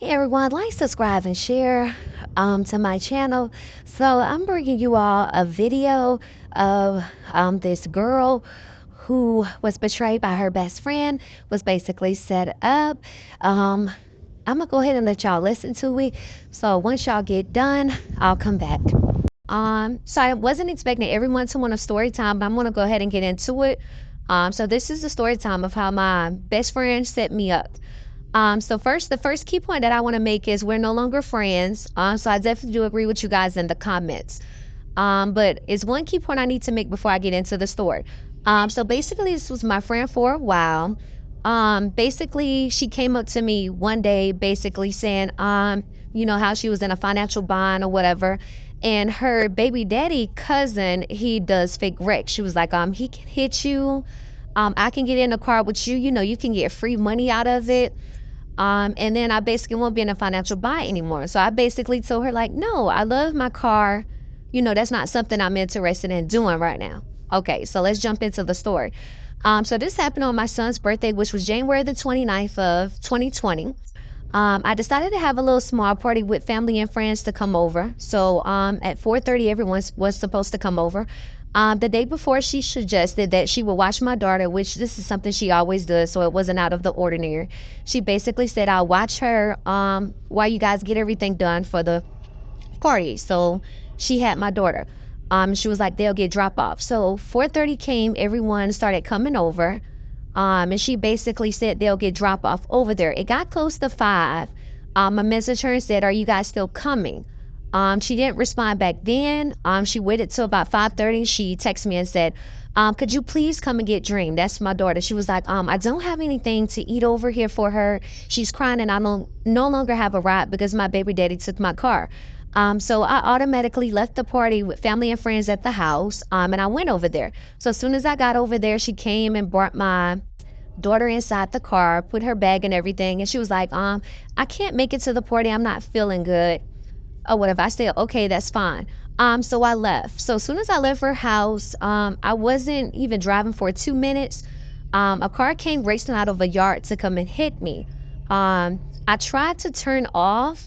Hey everyone, like, subscribe, and share to my channel. So I'm bringing you all a video of this girl who was betrayed by her best friend, was basically set up. I'm gonna go ahead and let y'all listen to it. So once y'all get done, I'll come back. So I wasn't expecting everyone to want a story time, but I'm gonna go ahead and get into it. So this is the story time of how my best friend set me up. So the first key point that I want to make is we're no longer friends. So I definitely do agree with you guys in the comments. But it's one key point I need to make before I get into the story. So basically, this was my friend for a while. Basically, she came up to me one day, basically saying, how she was in a financial bind or whatever. And her baby daddy cousin, he does fake wreck. She was like, he can hit you. I can get in the car with you. You can get free money out of it. And then I basically won't be in a financial bind anymore. So I basically told her, like, no, I love my car. That's not something I'm interested in doing right now. Okay, so let's jump into the story. So this happened on my son's birthday, which was January the 29th of 2020. I decided to have a little small party with family and friends to come over. So at 4:30, everyone was supposed to come over. The day before, she suggested that she would watch my daughter, which this is something she always does, so it wasn't out of the ordinary. She basically said, I'll watch her while you guys get everything done for the party. So she had my daughter. She was like, they'll get drop off. So 4:30 came, everyone started coming over. And she basically said they'll get drop off over there. It got close to 5. I messaged her and said, are you guys still coming? She didn't respond back then. She waited till about 5:30. She texted me and said, could you please come and get Dream? That's my daughter. She was like, I don't have anything to eat over here for her. She's crying and I don't no longer have a ride because my baby daddy took my car. So I automatically left the party with family and friends at the house, and I went over there. So as soon as I got over there, she came and brought my daughter inside the car, put her bag and everything, and she was like, I can't make it to the party. I'm not feeling good. Or whatever. I said, okay, that's fine. So I left. So as soon as I left her house, I wasn't even driving for 2 minutes. A car came racing out of a yard to come and hit me. I tried to turn off,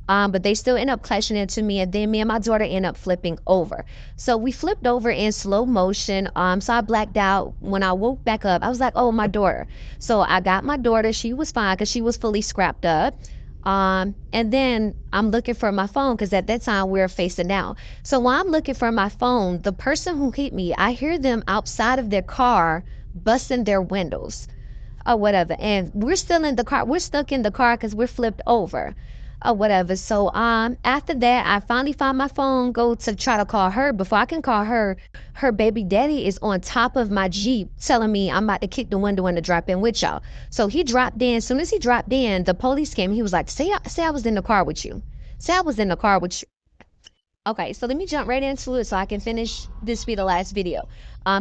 but they still end up clashing into me, and then me and my daughter end up flipping over. So we flipped over in slow motion. So I blacked out. When I woke back up, I was like, oh, my daughter. So I got my daughter. She was fine because she was fully scrapped up. And then I'm looking for my phone because at that time we were facing down. So while I'm looking for my phone, the person who hit me, I hear them outside of their car busting their windows or whatever. And we're still in the car. We're stuck in the car because we're flipped over or whatever. So after that, I finally found my phone, go to try to call her. Before I can call her, her baby daddy is on top of my Jeep telling me I'm about to kick the window and to drop in with y'all. So he dropped in. As soon as he dropped in, the police came. He was like, say I was in the car with you. Say I was in the car with you. Okay, so let me jump right into it so I can finish this be the last video.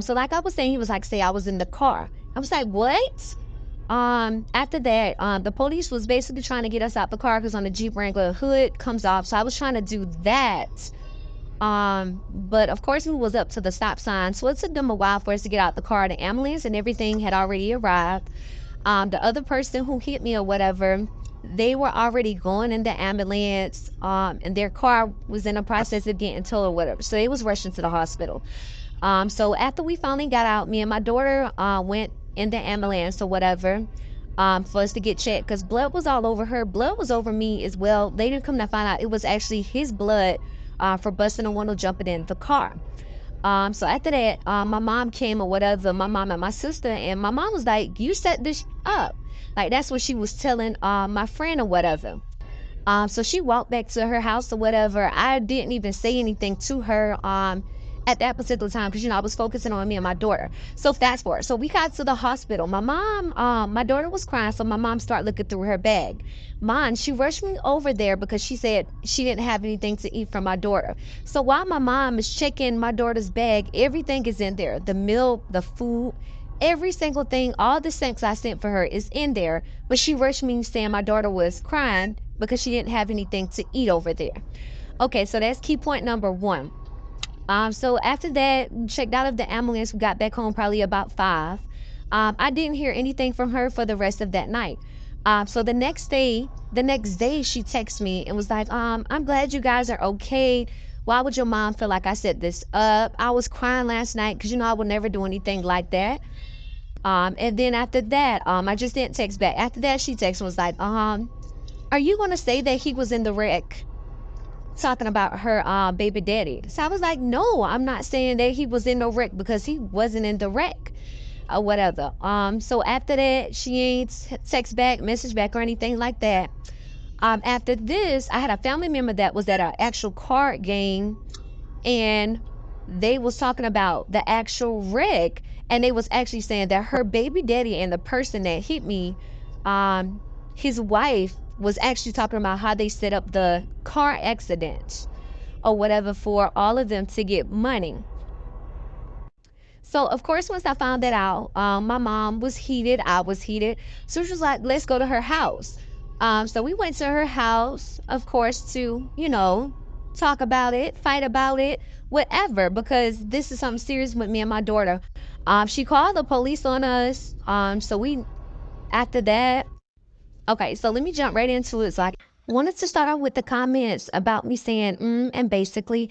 So like I was saying, he was like, say I was in the car. I was like, what? After that, the police was basically trying to get us out the car because on the Jeep Wrangler, hood comes off. So I was trying to do that. But of course we was up to the stop sign. So it took them a while for us to get out the car. The ambulance and everything had already arrived. The other person who hit me or whatever, they were already going in the ambulance. And their car was in the process of getting towed or whatever. So they was rushing to the hospital. So after we finally got out, me and my daughter, went in the ambulance or whatever, for us to get checked because blood was all over her. Blood was over me as well. They didn't come to find out it was actually his blood for busting a window jumping in the car. So after that, my mom came or whatever, my mom and my sister, and my mom was like, you set this up. Like that's what she was telling my friend or whatever. So she walked back to her house or whatever. I didn't even say anything to her at that particular time because I was focusing on me and my daughter. So fast forward, so we got to the hospital. My mom, my daughter was crying, so my mom started looking through her bag. She rushed me over there because she said she didn't have anything to eat from my daughter. So while my mom is checking my daughter's bag, everything is in there, the milk, the food, every single thing, all the snacks I sent for her is in there. But she rushed me saying my daughter was crying because she didn't have anything to eat over there. Okay, so that's key point number 1. So after that, we checked out of the ambulance. We got back home probably about 5. I didn't hear anything from her for the rest of that night. So the next day she texted me and was like, I'm glad you guys are okay. Why would your mom feel like I set this up? I was crying last night because I would never do anything like that. And then after that, I just didn't text back. After that, she texted and was like, are you gonna say that he was in the wreck? Talking about her baby daddy. So I was like, no, I'm not saying that he was in the wreck because he wasn't in the wreck or whatever. So after that, she ain't text back, message back, or anything like that. After this, I had a family member that was at an actual card game, and they was talking about the actual wreck, and they was actually saying that her baby daddy and the person that hit me, um, his wife was actually talking about how they set up the car accident or whatever for all of them to get money. So of course, once I found that out, my mom was heated. I was heated. So she was like, "Let's go to her house." So we went to her house, of course, to talk about it, fight about it, whatever, because this is something serious with me and my daughter. She called the police on us. So we after that. Okay, so let me jump right into it. So I wanted to start off with the comments about me saying and basically.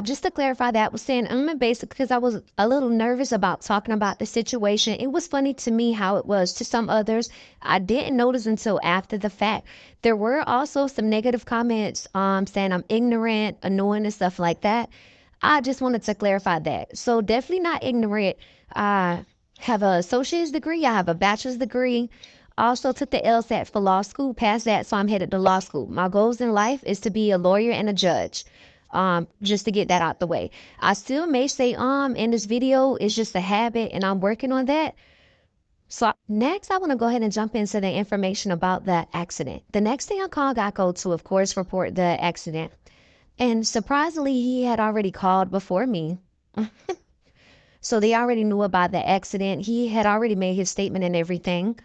Just to clarify that, I was saying and basically because I was a little nervous about talking about the situation. It was funny to me how it was to some others. I didn't notice until after the fact. There were also some negative comments saying I'm ignorant, annoying, and stuff like that. I just wanted to clarify that. So definitely not ignorant. I have a associate's degree. I have a bachelor's degree. Also took the LSAT for law school, passed that, so I'm headed to law school. My goals in life is to be a lawyer and a judge. Just to get that out the way. I still may say in this video, it's just a habit and I'm working on that. So next I want to go ahead and jump into the information about the accident. The next thing I called Geico to, of course, report the accident. And surprisingly, he had already called before me. So they already knew about the accident. He had already made his statement and everything.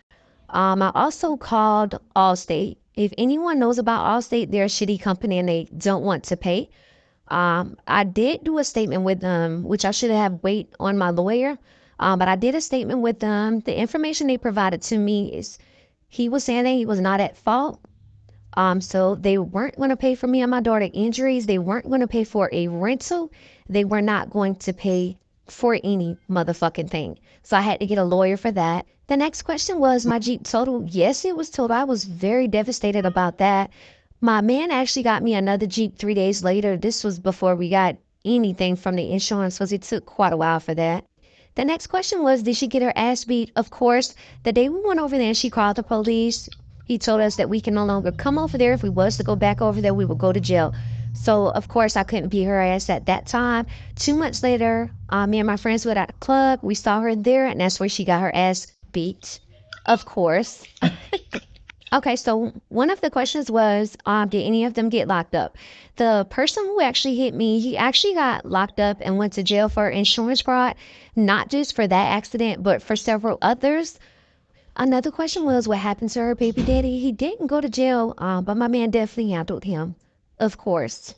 I also called Allstate. If anyone knows about Allstate, they're a shitty company and they don't want to pay. I did do a statement with them, which I should have wait on my lawyer. But I did a statement with them. The information they provided to me is he was saying that he was not at fault. So they weren't going to pay for me and my daughter injuries. They weren't going to pay for a rental. They were not going to pay for any motherfucking thing. So I had to get a lawyer for that. The next question was my Jeep total. Yes, it was totaled. I was very devastated about that. My man actually got me another Jeep 3 days later. This was before we got anything from the insurance because it took quite a while for that. The next question was, did she get her ass beat? Of course, the day we went over there and she called the police, he told us that we can no longer come over there. If we was to go back over there, we would go to jail. So, of course, I couldn't beat her ass at that time. 2 months later, me and my friends were at a club. We saw her there, and that's where she got her ass beat, of course. Okay, so one of the questions was, did any of them get locked up? The person who actually hit me, he actually got locked up and went to jail for insurance fraud, not just for that accident, but for several others. Another question was, what happened to her baby daddy? He didn't go to jail, but my man definitely handled him, of course.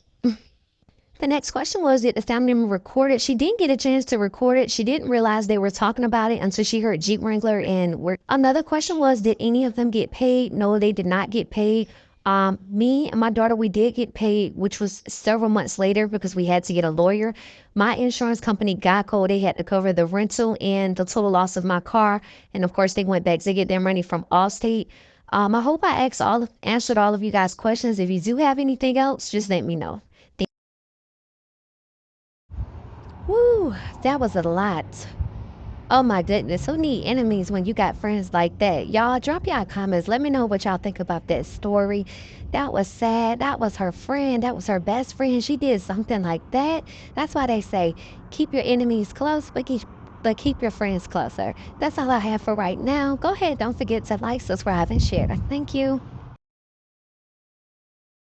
The next question was, did the family member record it? She didn't get a chance to record it. She didn't realize they were talking about it until she heard Jeep Wrangler and work. Another question was, did any of them get paid? No, they did not get paid. Me and my daughter, we did get paid, which was several months later because we had to get a lawyer. My insurance company, Geico, they had to cover the rental and the total loss of my car. And of course, they went back to get their money from Allstate. I hope I answered all of you guys' questions. If you do have anything else, just let me know. Woo, that was a lot. Oh my goodness, who need enemies when you got friends like that? Y'all, drop y'all comments. Let me know what y'all think about that story. That was sad. That was her friend. That was her best friend. She did something like that. That's why they say, keep your enemies close, but keep your friends closer. That's all I have for right now. Go ahead, don't forget to like, subscribe, and share. Thank you.